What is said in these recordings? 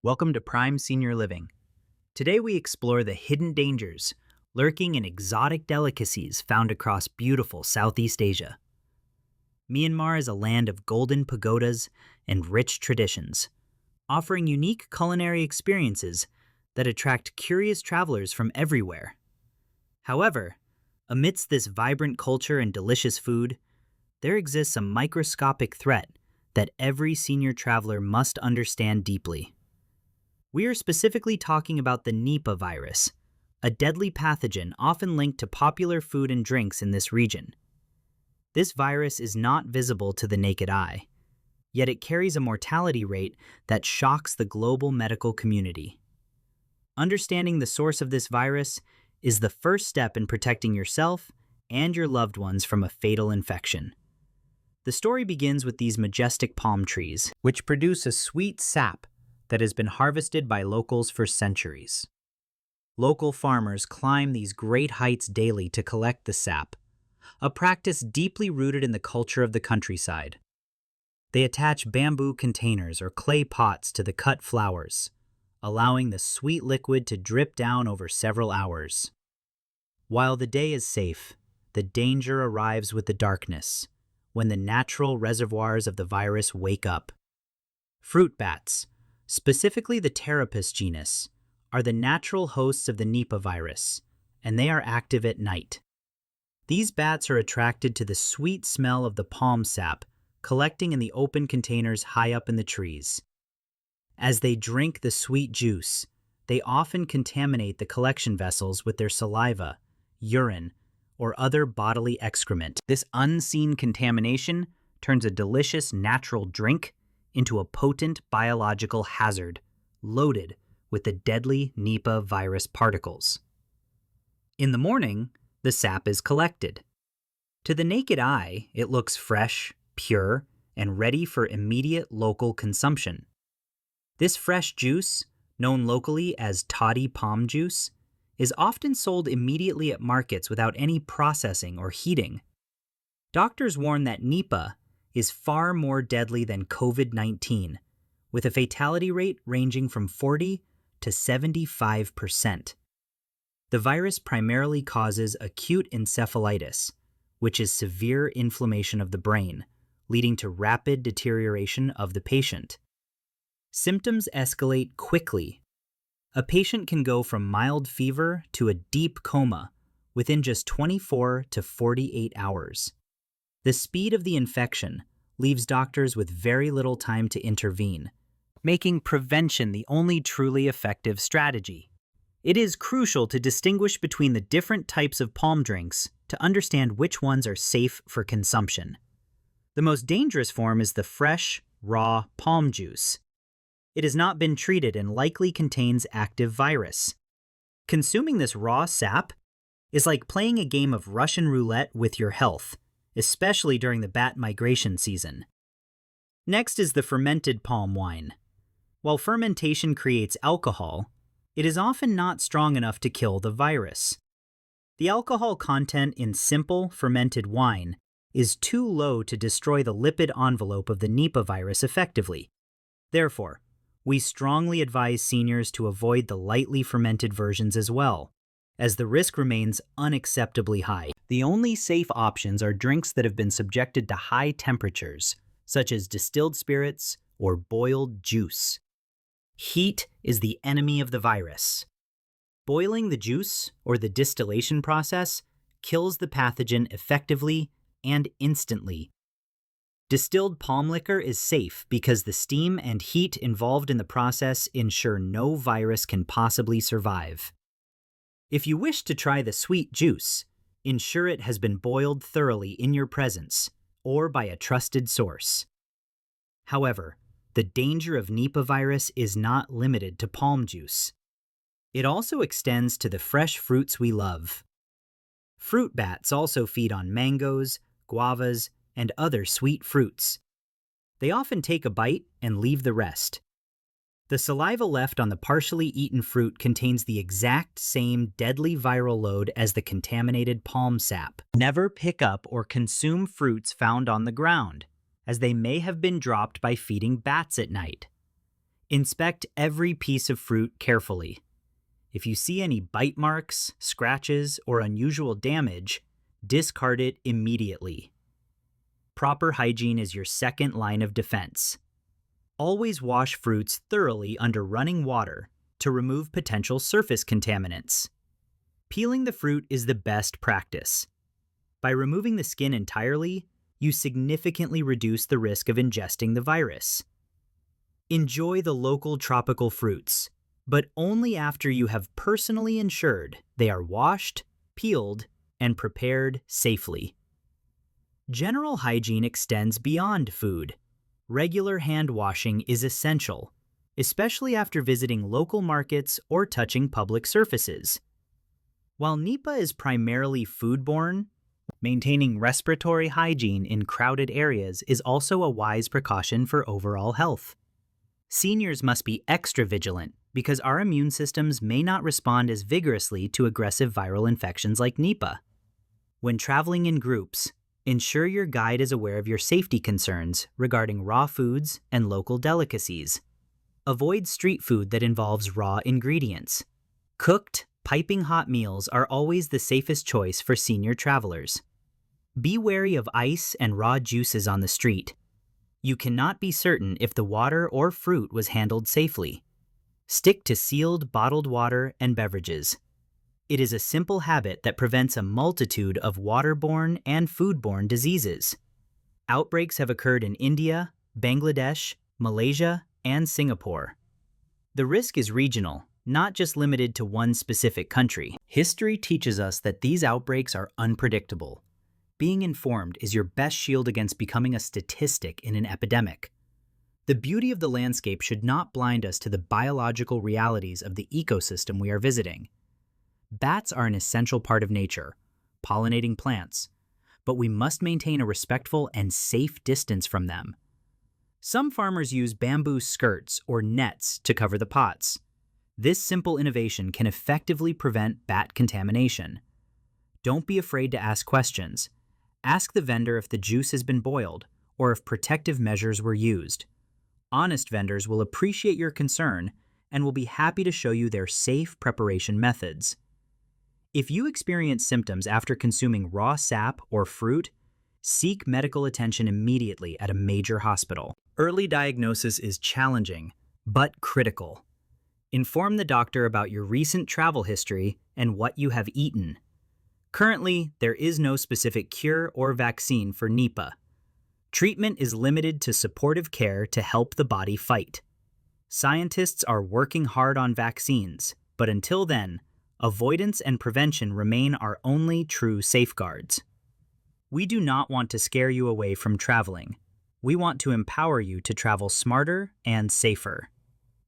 Welcome to Prime Senior Living. Today we explore the hidden dangers lurking in exotic delicacies found across beautiful Southeast Asia. Myanmar is a land of golden pagodas and rich traditions, offering unique culinary experiences that attract curious travelers from everywhere. However, amidst this vibrant culture and delicious food, there exists a microscopic threat that every senior traveler must understand deeply. We are specifically talking about the Nipah virus, a deadly pathogen often linked to popular food and drinks in this region. This virus is not visible to the naked eye, yet it carries a mortality rate that shocks the global medical community. Understanding the source of this virus is the first step in protecting yourself and your loved ones from a fatal infection. The story begins with these majestic palm trees, which produce a sweet sap that has been harvested by locals for centuries. Local farmers climb these great heights daily to collect the sap, a practice deeply rooted in the culture of the countryside. They attach bamboo containers or clay pots to the cut flowers, allowing the sweet liquid to drip down over several hours. While the day is safe, the danger arrives with the darkness, when the natural reservoirs of the virus wake up. Fruit bats, specifically the Pteropus genus, are the natural hosts of the Nipah virus, and they are active at night. These bats are attracted to the sweet smell of the palm sap, collecting in the open containers high up in the trees. As they drink the sweet juice, they often contaminate the collection vessels with their saliva, urine, or other bodily excrement. This unseen contamination turns a delicious natural drink into a potent biological hazard loaded with the deadly Nipah virus particles. In the morning, the sap is collected. To the naked eye, it looks fresh, pure, and ready for immediate local consumption. This fresh juice, known locally as Toddy palm juice, is often sold immediately at markets without any processing or heating. Doctors warn that Nipah is far more deadly than COVID-19, with a fatality rate ranging from 40 to 75%. The virus primarily causes acute encephalitis, which is severe inflammation of the brain, leading to rapid deterioration of the patient. Symptoms escalate quickly. A patient can go from mild fever to a deep coma within just 24 to 48 hours. The speed of the infection leaves doctors with very little time to intervene, making prevention the only truly effective strategy. It is crucial to distinguish between the different types of palm drinks to understand which ones are safe for consumption. The most dangerous form is the fresh, raw palm juice. It has not been treated and likely contains active virus. Consuming this raw sap is like playing a game of Russian roulette with your health, especially during the bat migration season. Next is the fermented palm wine. While fermentation creates alcohol, it is often not strong enough to kill the virus. The alcohol content in simple fermented wine is too low to destroy the lipid envelope of the Nipah virus effectively. Therefore, we strongly advise seniors to avoid the lightly fermented versions as well, as the risk remains unacceptably high. The only safe options are drinks that have been subjected to high temperatures, such as distilled spirits or boiled juice. Heat is the enemy of the virus. Boiling the juice, or the distillation process, kills the pathogen effectively and instantly. Distilled palm liquor is safe because the steam and heat involved in the process ensure no virus can possibly survive. If you wish to try the sweet juice, ensure it has been boiled thoroughly in your presence or by a trusted source. However, the danger of Nipah virus is not limited to palm juice. It also extends to the fresh fruits we love. Fruit bats also feed on mangoes, guavas, and other sweet fruits. They often take a bite and leave the rest. The saliva left on the partially eaten fruit contains the exact same deadly viral load as the contaminated palm sap. Never pick up or consume fruits found on the ground, as they may have been dropped by feeding bats at night. Inspect every piece of fruit carefully. If you see any bite marks, scratches, or unusual damage, discard it immediately. Proper hygiene is your second line of defense. Always wash fruits thoroughly under running water to remove potential surface contaminants. Peeling the fruit is the best practice. By removing the skin entirely, you significantly reduce the risk of ingesting the virus. Enjoy the local tropical fruits, but only after you have personally ensured they are washed, peeled, and prepared safely. General hygiene extends beyond food. Regular hand washing is essential, especially after visiting local markets or touching public surfaces. While Nipah is primarily foodborne, maintaining respiratory hygiene in crowded areas is also a wise precaution for overall health. Seniors must be extra vigilant because our immune systems may not respond as vigorously to aggressive viral infections like Nipah. When traveling in groups, ensure your guide is aware of your safety concerns regarding raw foods and local delicacies. Avoid street food that involves raw ingredients. Cooked, piping hot meals are always the safest choice for senior travelers. Be wary of ice and raw juices on the street. You cannot be certain if the water or fruit was handled safely. Stick to sealed bottled water and beverages. It is a simple habit that prevents a multitude of waterborne and foodborne diseases. Outbreaks have occurred in India, Bangladesh, Malaysia, and Singapore. The risk is regional, not just limited to one specific country. History teaches us that these outbreaks are unpredictable. Being informed is your best shield against becoming a statistic in an epidemic. The beauty of the landscape should not blind us to the biological realities of the ecosystem we are visiting. Bats are an essential part of nature, pollinating plants, but we must maintain a respectful and safe distance from them. Some farmers use bamboo skirts or nets to cover the pots. This simple innovation can effectively prevent bat contamination. Don't be afraid to ask questions. Ask the vendor if the juice has been boiled or if protective measures were used. Honest vendors will appreciate your concern and will be happy to show you their safe preparation methods. If you experience symptoms after consuming raw sap or fruit, seek medical attention immediately at a major hospital. Early diagnosis is challenging, but critical. Inform the doctor about your recent travel history and what you have eaten. Currently, there is no specific cure or vaccine for Nipah. Treatment is limited to supportive care to help the body fight. Scientists are working hard on vaccines, but until then, avoidance and prevention remain our only true safeguards. We do not want to scare you away from traveling. We want to empower you to travel smarter and safer.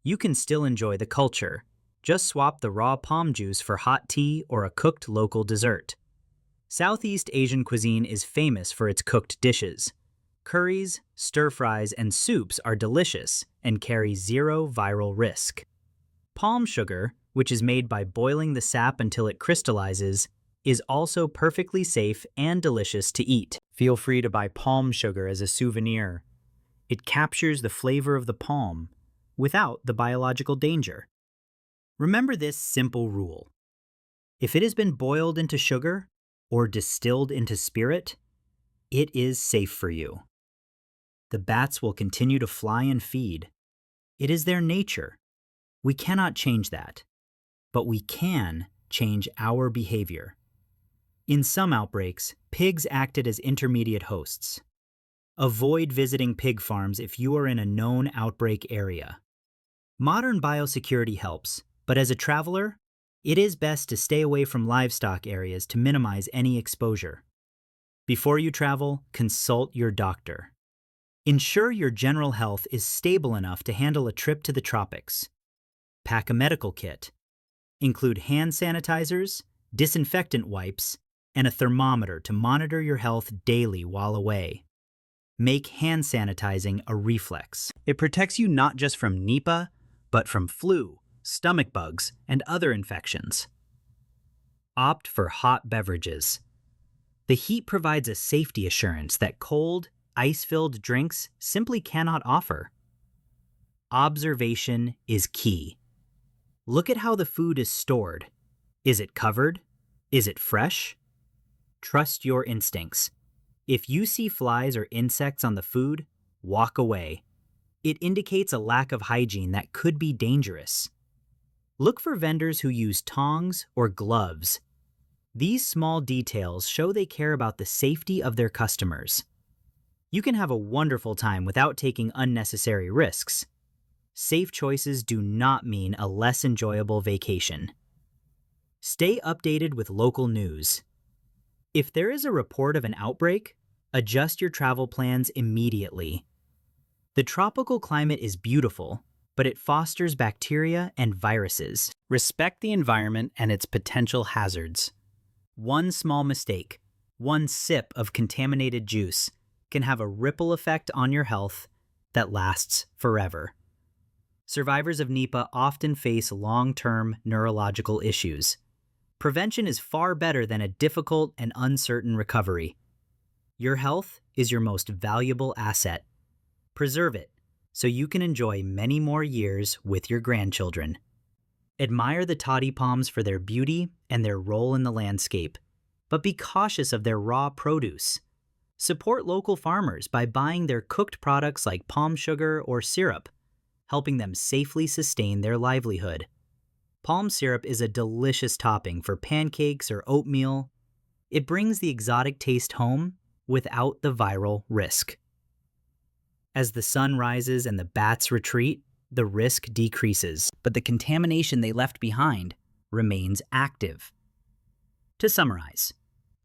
You can still enjoy the culture. Just swap the raw palm juice for hot tea or a cooked local dessert. Southeast Asian cuisine is famous for its cooked dishes. Curries, stir-fries, and soups are delicious and carry zero viral risk. Palm sugar, which is made by boiling the sap until it crystallizes, is also perfectly safe and delicious to eat. Feel free to buy palm sugar as a souvenir. It captures the flavor of the palm without the biological danger. Remember this simple rule. If it has been boiled into sugar or distilled into spirit, it is safe for you. The bats will continue to fly and feed. It is their nature. We cannot change that, but we can change our behavior. In some outbreaks, pigs acted as intermediate hosts. Avoid visiting pig farms if you are in a known outbreak area. Modern biosecurity helps, but as a traveler, it is best to stay away from livestock areas to minimize any exposure. Before you travel, consult your doctor. Ensure your general health is stable enough to handle a trip to the tropics. Pack a medical kit. Include hand sanitizers, disinfectant wipes, and a thermometer to monitor your health daily while away. Make hand sanitizing a reflex. It protects you not just from Nipah, but from flu, stomach bugs, and other infections. Opt for hot beverages. The heat provides a safety assurance that cold, ice-filled drinks simply cannot offer. Observation is key. Look at how the food is stored. Is it covered? Is it fresh? Trust your instincts. If you see flies or insects on the food, walk away. It indicates a lack of hygiene that could be dangerous. Look for vendors who use tongs or gloves. These small details show they care about the safety of their customers. You can have a wonderful time without taking unnecessary risks. Safe choices do not mean a less enjoyable vacation. Stay updated with local news. If there is a report of an outbreak, adjust your travel plans immediately. The tropical climate is beautiful, but it fosters bacteria and viruses. Respect the environment and its potential hazards. One small mistake, one sip of contaminated juice, can have a ripple effect on your health that lasts forever. Survivors of Nipah often face long-term neurological issues. Prevention is far better than a difficult and uncertain recovery. Your health is your most valuable asset. Preserve it so you can enjoy many more years with your grandchildren. Admire the toddy palms for their beauty and their role in the landscape, but be cautious of their raw produce. Support local farmers by buying their cooked products like palm sugar or syrup, helping them safely sustain their livelihood. Palm syrup is a delicious topping for pancakes or oatmeal. It brings the exotic taste home without the viral risk. As the sun rises and the bats retreat, the risk decreases, but the contamination they left behind remains active. To summarize,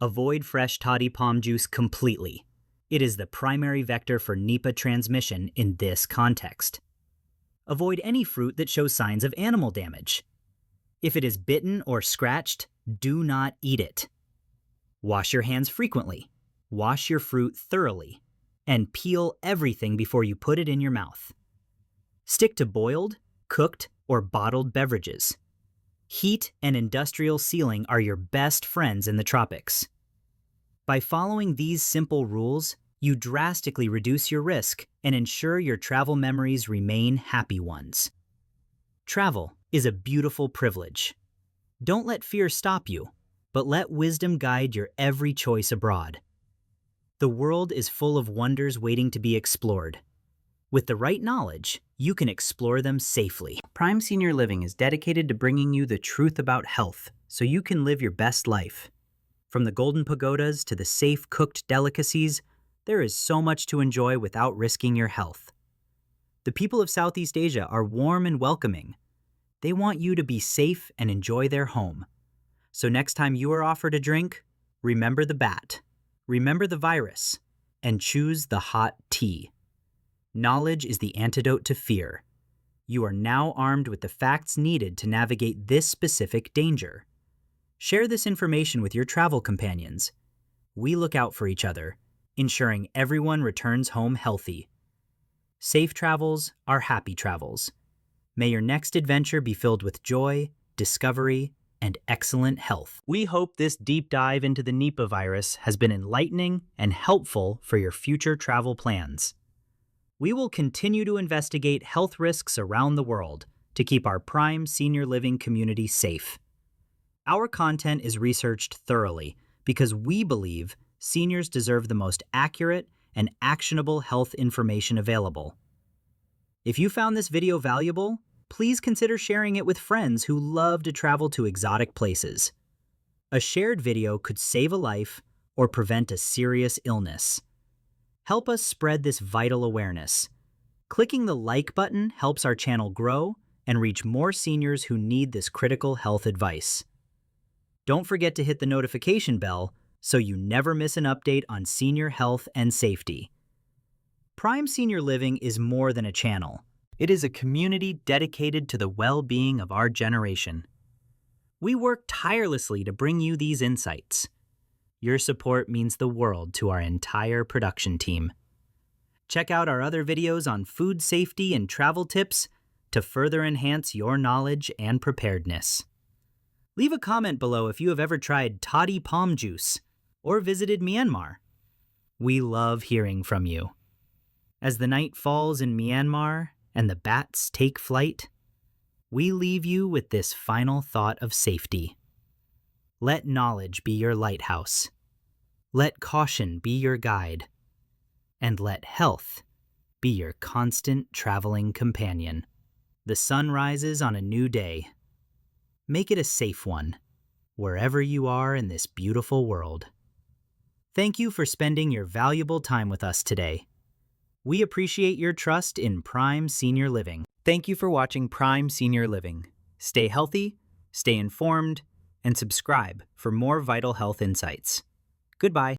avoid fresh toddy palm juice completely. It is the primary vector for Nipah transmission in this context. Avoid any fruit that shows signs of animal damage. If it is bitten or scratched, do not eat it. Wash your hands frequently. Wash your fruit thoroughly. And peel everything before you put it in your mouth. Stick to boiled, cooked, or bottled beverages. Heat and industrial sealing are your best friends in the tropics. By following these simple rules, you drastically reduce your risk and ensure your travel memories remain happy ones. Travel is a beautiful privilege. Don't let fear stop you, but let wisdom guide your every choice abroad. The world is full of wonders waiting to be explored. With the right knowledge, you can explore them safely. Prime Senior Living is dedicated to bringing you the truth about health so you can live your best life. From the golden pagodas to the safe cooked delicacies, there is so much to enjoy without risking your health. The people of Southeast Asia are warm and welcoming. They want you to be safe and enjoy their home. So next time you are offered a drink, remember the bat, remember the virus, and choose the hot tea. Knowledge is the antidote to fear. You are now armed with the facts needed to navigate this specific danger. Share this information with your travel companions. We look out for each other, ensuring everyone returns home healthy. Safe travels are happy travels. May your next adventure be filled with joy, discovery, and excellent health. We hope this deep dive into the Nipah virus has been enlightening and helpful for your future travel plans. We will continue to investigate health risks around the world to keep our Prime Senior Living community safe. Our content is researched thoroughly because we believe seniors deserve the most accurate and actionable health information available. If you found this video valuable, please consider sharing it with friends who love to travel to exotic places. A shared video could save a life or prevent a serious illness. Help us spread this vital awareness. Clicking the like button helps our channel grow and reach more seniors who need this critical health advice. Don't forget to hit the notification bell so you never miss an update on senior health and safety. Prime Senior Living is more than a channel. It is a community dedicated to the well-being of our generation. We work tirelessly to bring you these insights. Your support means the world to our entire production team. Check out our other videos on food safety and travel tips to further enhance your knowledge and preparedness. Leave a comment below if you have ever tried toddy palm juice or visited Myanmar. We love hearing from you. As the night falls in Myanmar and the bats take flight, we leave you with this final thought of safety. Let knowledge be your lighthouse. Let caution be your guide. And let health be your constant traveling companion. The sun rises on a new day. Make it a safe one, wherever you are in this beautiful world. Thank you for spending your valuable time with us today. We appreciate your trust in Prime Senior Living. Thank you for watching Prime Senior Living. Stay healthy, stay informed, and subscribe for more vital health insights. Goodbye.